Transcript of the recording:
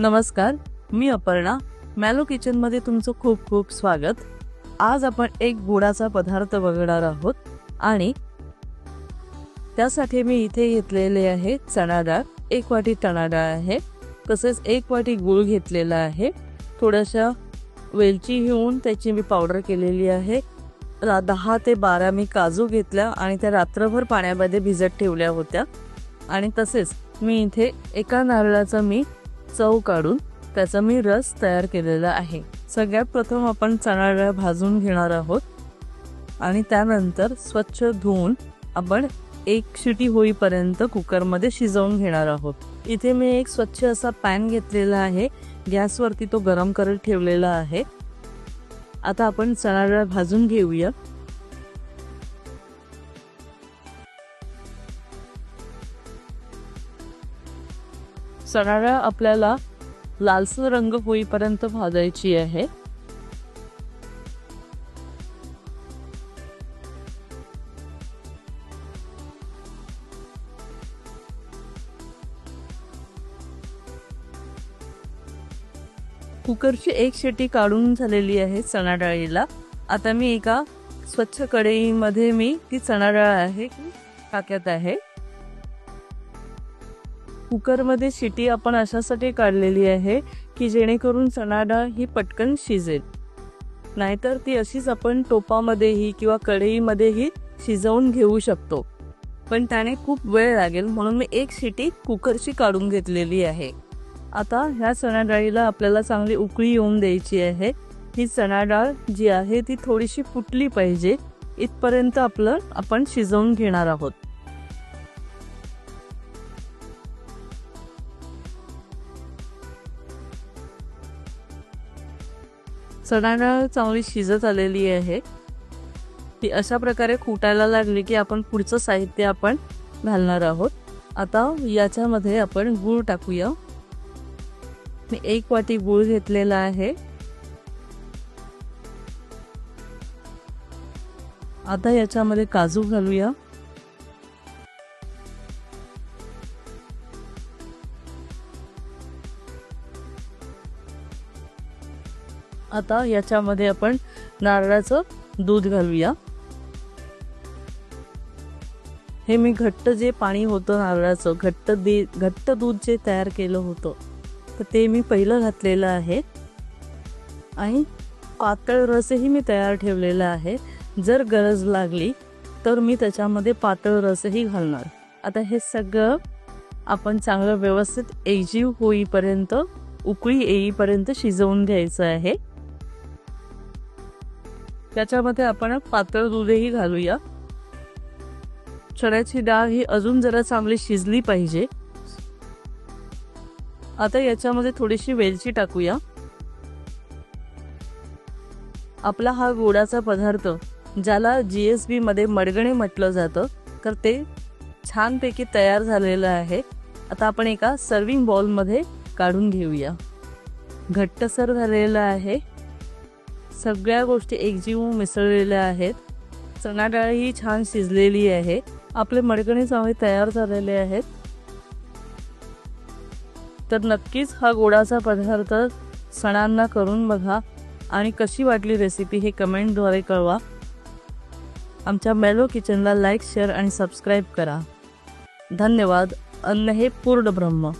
नमस्कार, मी Aparna. Mallow kitchen मध्ये तुमचं खूप खूप स्वागत. आज आपण एक गोडाचा पदार्थ बघणार आहोत आणि त्यासाठी मी इथे घेतलेले आहे चणा डाळ. 1 वाटी चणा डाळ आहे, तसेच 1 वाटी गूळ घेतलेला आहे. थोड्याशा वेलची घेऊन त्याची मी पावडर केलेली आहे. 10 ते 12 मी काजू घेतल्या आणि त्या रात्रभर पाण्यामध्ये भिजत ठेवल्या होत्या. आणि तसेच मी इथे एका नारळाचा मी चव काढून त्याचा मी रस तयार केलेला आहे. सगळ्यात प्रथम आपण चणा डाळ भाजून घेणार आहोत आणि त्यानंतर स्वच्छ धुवून आपण 1 शिटी होईपर्यंत कुकरमध्ये शिजवून घेणार आहोत. इथे मी एक स्वच्छ असा पॅन घेतलेला आहे. गॅसवरती तो गरम करत ठेवलेला आहे. आता आपण चणा डाळ भाजून घेऊया. चणा डाळ आपल्याला लालसर रंग होईपर्यंत भाजायची आहे. कुकरची 1 शिटी काढून झालेली आहे चणा डाळीला. आता मी एका स्वच्छ कढईमध्ये मी ती चणा डाळ आहे टाकत आहे. कुकरमध्ये शिटी आपण अशासाठी काढलेली आहे की जेणेकरून चणा डाळ ही पटकन शिजेल. नाहीतर ती अशीच आपण टोपामध्येही किंवा कढईमध्येही शिजवून घेऊ शकतो, पण त्याने खूप वेळ लागेल. म्हणून मी 1 शिटी कुकरची काढून घेतलेली आहे. आता ह्या चणा डाळीला आपल्याला चांगली उकळी येऊन द्यायची आहे. ही चणा डाळ जी आहे ती थोडीशी फुटली पाहिजे इथपर्यंत आपण शिजवून घेणार आहोत. चणा डाळ चांगली शिजत आलेली आहे. ती अशा प्रकारे फुटायला लागली की आपण पुढचं साहित्य आपण घालणार आहोत. आता याच्यामध्ये आपण गूळ टाकूया. मी 1 वाटी गूळ घेतलेला आहे. आता याच्यामध्ये काजू घालूया. आता याच्यामध्ये आपण नारळाचं दूध घालूया. हे मी घट्ट जे पाणी होतं नारळाचं घट्ट दूध जे तयार केलं होतं तर ते मी पहिलं घातलेलं आहे. आणि पातळ रसही मी तयार ठेवलेला आहे. जर गरज लागली तर मी त्याच्यामध्ये पातळ रसही घालणार. आता हे सगळं आपण चांगलं व्यवस्थित एकजीव होईपर्यंत उकळी येईपर्यंत शिजवून घ्यायचं आहे. त्याच्यामध्ये आपण पातळ दूधही घालूया. चण्याची डाळ ही अजून जरा चांगली शिजली पाहिजे. आता याच्यामध्ये थोडीशी वेलची टाकूया. आपला हा गोडाचा पदार्थ ज्याला GSB मध्ये मडगणे म्हटलं जातं तर ते छानपैकी तयार झालेलं आहे. आता आपण एका सर्विंग बाउलमध्ये काढून घेऊया. घट्टसर झालेलं आहे. सगळ्या गोष्टी एकजीव मिसळलेल्या आहेत. चणा डाळ ही छान शिजलेली आहे. आपले मडगणे चांगले तयार झालेले आहेत. तर नक्कीच हा गोडाचा पदार्थ सणांना करून बघा आणि कशी वाटली रेसिपी हे कमेंटद्वारे कळवा. आमच्या मॅलो किचनला लाईक, शेअर आणि सबस्क्राईब करा. धन्यवाद. अन्न हे पूर्ण ब्रह्म.